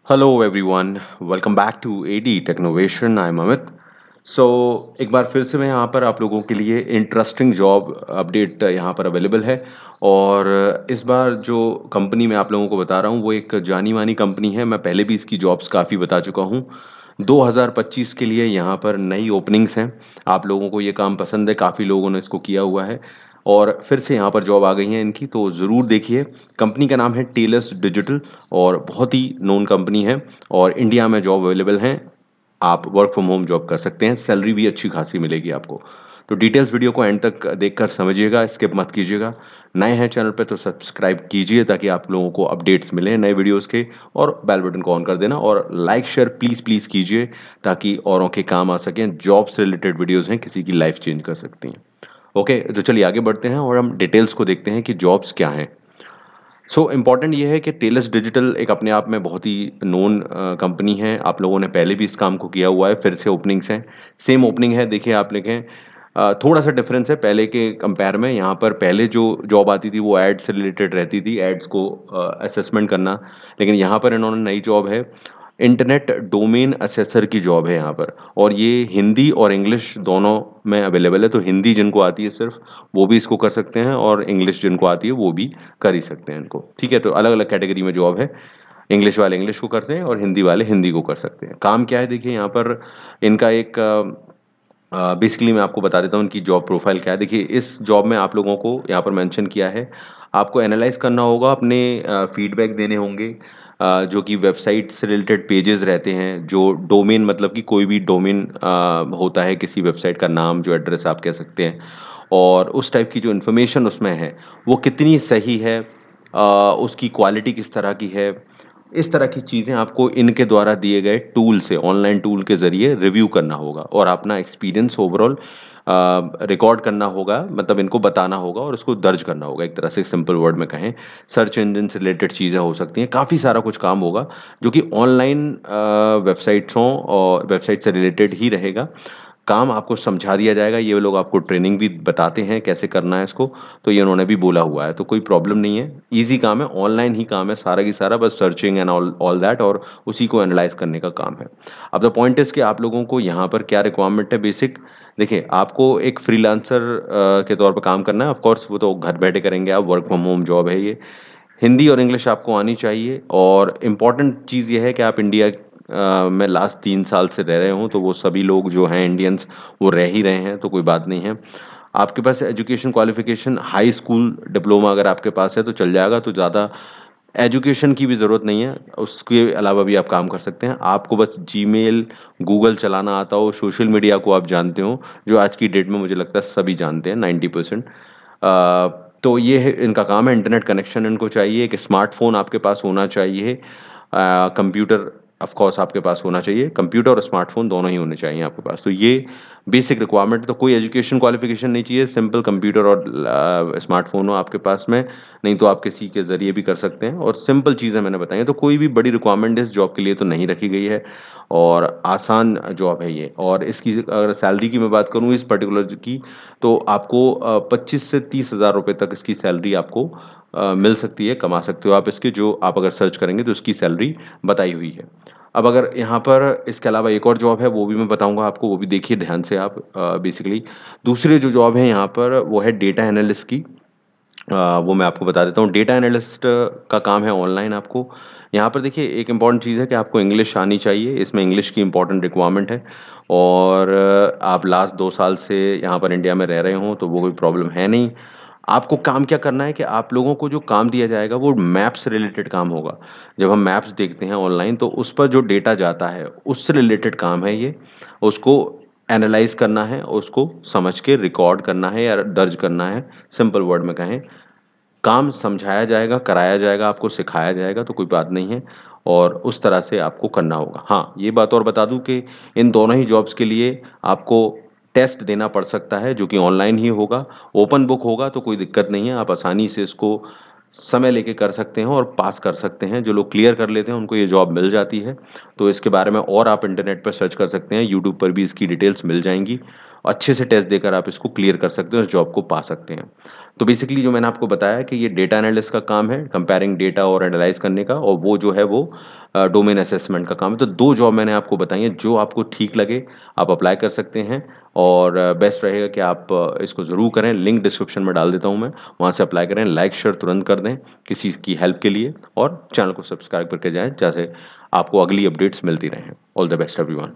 Hello everyone, welcome back to AD Technovation. I am Amit. सो एक बार फिर से मैं यहाँ पर आप लोगों के लिए इंटरेस्टिंग जॉब अपडेट यहाँ पर अवेलेबल है। और इस बार जो कंपनी मैं आप लोगों को बता रहा हूँ वो एक जानी मानी कंपनी है। मैं पहले भी इसकी जॉब्स काफ़ी बता चुका हूँ। 2025 के लिए यहाँ पर नई ओपनिंग्स हैं। आप लोगों को ये काम पसंद है, काफ़ी लोगों ने इसको किया हुआ है और फिर से यहाँ पर जॉब आ गई है इनकी, तो ज़रूर देखिए। कंपनी का नाम है टेलस डिजिटल और बहुत ही नोन कंपनी है और इंडिया में जॉब अवेलेबल हैं। आप वर्क फ्रॉम होम जॉब कर सकते हैं, सैलरी भी अच्छी खासी मिलेगी आपको। तो डिटेल्स वीडियो को एंड तक देखकर समझिएगा, स्किप मत कीजिएगा। नए हैं चैनल पे तो सब्सक्राइब कीजिए ताकि आप लोगों को अपडेट्स मिलें नए वीडियोस के। और बेल बटन को ऑन कर देना और लाइक शेयर प्लीज़ प्लीज़ कीजिए ताकि औरों के काम आ सकें। जॉब से रिलेटेड वीडियोस हैं, किसी की लाइफ चेंज कर सकती हैं। ओके, तो चलिए आगे बढ़ते हैं और हम डिटेल्स को देखते हैं कि जॉब्स क्या हैं। सो इम्पॉर्टेंट ये है कि टेलस डिजिटल एक अपने आप में बहुत ही नोन कंपनी है। आप लोगों ने पहले भी इस काम को किया हुआ है, फिर से ओपनिंग्स हैं। सेम ओपनिंग है, देखिए आप लिखें। थोड़ा सा डिफरेंस है पहले के कंपेयर में। यहाँ पर पहले जो जॉब आती थी वो एड से रिलेटेड रहती थी, एड्स को असेसमेंट करना। लेकिन यहाँ पर इन्होंने नई जॉब है, इंटरनेट डोमेन असेसर की जॉब है यहाँ पर। और ये हिंदी और इंग्लिश दोनों में अवेलेबल है। तो हिंदी जिनको आती है सिर्फ वो भी इसको कर सकते हैं और इंग्लिश जिनको आती है वो भी कर ही सकते हैं इनको। ठीक है, तो अलग अलग कैटेगरी में जॉब है। इंग्लिश वाले इंग्लिश को करते हैं और हिंदी वाले हिंदी को कर सकते हैं। काम क्या है देखिए यहाँ पर। इनका एक बेसिकली मैं आपको बता देता हूँ इनकी जॉब प्रोफाइल क्या है। देखिए इस जॉब में आप लोगों को यहाँ पर मेंशन किया है, आपको एनालाइज करना होगा, अपने फीडबैक देने होंगे। जो कि वेबसाइट से रिलेटेड पेजेस रहते हैं, जो डोमेन मतलब कि कोई भी डोमेन होता है किसी वेबसाइट का नाम, जो एड्रेस आप कह सकते हैं। और उस टाइप की जो इन्फॉर्मेशन उसमें है वो कितनी सही है, उसकी क्वालिटी किस तरह की है। इस तरह की चीज़ें आपको इनके द्वारा दिए गए टूल से, ऑनलाइन टूल के ज़रिए रिव्यू करना होगा और अपना एक्सपीरियंस ओवरऑल रिकॉर्ड करना होगा, मतलब इनको बताना होगा और उसको दर्ज करना होगा। एक तरह से सिंपल वर्ड में कहें, सर्च इंजन से रिलेटेड चीज़ें हो सकती हैं, काफ़ी सारा कुछ काम होगा जो कि ऑनलाइन वेबसाइट्सों और वेबसाइट से रिलेटेड ही रहेगा। काम आपको समझा दिया जाएगा, ये लोग आपको ट्रेनिंग भी बताते हैं कैसे करना है इसको। तो ये उन्होंने भी बोला हुआ है, तो कोई प्रॉब्लम नहीं है। ईज़ी काम है, ऑनलाइन ही काम है सारा की सारा, बस searching and all all that और उसी को एनालाइज़ करने का काम है। अब द पॉइंट इज़ कि आप लोगों को यहाँ पर क्या रिक्वायरमेंट है बेसिक। देखिए, आपको एक फ्रीलांसर के तौर पे काम करना है। ऑफ कोर्स वो तो घर बैठे करेंगे आप, वर्क फ्रॉम होम जॉब है ये। हिंदी और इंग्लिश आपको आनी चाहिए और इम्पॉर्टेंट चीज़ ये है कि आप इंडिया में लास्ट 3 साल से रह रहे हों, तो वो सभी लोग जो हैं इंडियंस वो रह ही रहे हैं, तो कोई बात नहीं है। आपके पास education qualification high school diploma अगर आपके पास है तो चल जाएगा, तो ज़्यादा एजुकेशन की भी ज़रूरत नहीं है, उसके अलावा भी आप काम कर सकते हैं। आपको बस जीमेल, गूगल चलाना आता हो, सोशल मीडिया को आप जानते हो, जो आज की डेट में मुझे लगता है सभी जानते हैं 90%। तो ये है इनका काम है। इंटरनेट कनेक्शन इनको चाहिए, एक स्मार्टफ़ोन आपके पास होना चाहिए, कंप्यूटर ऑफ कोर्स आपके पास होना चाहिए, कंप्यूटर और स्मार्टफ़ोन दोनों ही होने चाहिए आपके पास। तो ये बेसिक रिक्वायरमेंट, तो कोई एजुकेशन क्वालिफ़िकेशन नहीं चाहिए, सिंपल कंप्यूटर और स्मार्टफ़ोन हो आपके पास में, नहीं तो आप किसी के ज़रिए भी कर सकते हैं और सिंपल चीज़ें मैंने बताई हैं। तो कोई भी बड़ी रिक्वायरमेंट इस जॉब के लिए तो नहीं रखी गई है और आसान जॉब है ये। और इसकी अगर सैलरी की मैं बात करूँ इस पर्टिकुलर की, तो आपको 25 से 30 हज़ार रुपए तक इसकी सैलरी आपको मिल सकती है, कमा सकते हो आप इसकी, जो आप अगर सर्च करेंगे तो इसकी सैलरी बताई हुई है। अब अगर यहाँ पर इसके अलावा एक और जॉब है वो भी मैं बताऊँगा आपको, वो भी देखिए ध्यान से आप। बेसिकली दूसरी जो जॉब है यहाँ पर वो है डेटा एनालिस्ट की। वो मैं आपको बता देता हूँ। डेटा एनालिस्ट का काम है ऑनलाइन आपको। यहाँ पर देखिए एक इम्पॉर्टेंट चीज़ है कि आपको इंग्लिश आनी चाहिए, इसमें इंग्लिश की इम्पॉर्टेंट रिक्वायरमेंट है। और आप लास्ट 2 साल से यहाँ पर इंडिया में रह रहे हों तो वो कोई प्रॉब्लम है नहीं। आपको काम क्या करना है कि आप लोगों को जो काम दिया जाएगा वो मैप से रिलेटेड काम होगा। जब हम मैप्स देखते हैं ऑनलाइन तो उस पर जो डेटा जाता है उससे रिलेटेड काम है ये। उसको एनालाइज़ करना है, उसको समझ के रिकॉर्ड करना है या दर्ज करना है, सिंपल वर्ड में कहें। काम समझाया जाएगा, कराया जाएगा, आपको सिखाया जाएगा, तो कोई बात नहीं है और उस तरह से आपको करना होगा। हाँ, ये बात और बता दूँ कि इन दोनों ही जॉब्स के लिए आपको टेस्ट देना पड़ सकता है, जो कि ऑनलाइन ही होगा। ओपन बुक होगा तो कोई दिक्कत नहीं है, आप आसानी से इसको समय लेके कर सकते हैं और पास कर सकते हैं। जो लोग क्लियर कर लेते हैं उनको ये जॉब मिल जाती है। तो इसके बारे में और आप इंटरनेट पर सर्च कर सकते हैं, यूट्यूब पर भी इसकी डिटेल्स मिल जाएँगी। अच्छे से टेस्ट देकर आप इसको क्लियर कर सकते हैं और इस जॉब को पा सकते हैं। तो बेसिकली जो मैंने आपको बताया कि ये डेटा एनालिस्ट का काम है, कंपेयरिंग डेटा और एनालाइज़ करने का, और वो जो है वो डोमेन असेसमेंट का काम है। तो 2 जॉब मैंने आपको बताई हैं, जो आपको ठीक लगे आप अप्लाई कर सकते हैं, और बेस्ट रहेगा कि आप इसको ज़रूर करें। लिंक डिस्क्रिप्शन में डाल देता हूँ मैं, वहाँ से अप्लाई करें। लाइक शेयर तुरंत कर दें किसी की हेल्प के लिए, और चैनल को सब्सक्राइब करके जाएँ, जैसे आपको अगली अपडेट्स मिलती रहें। All the best everyone.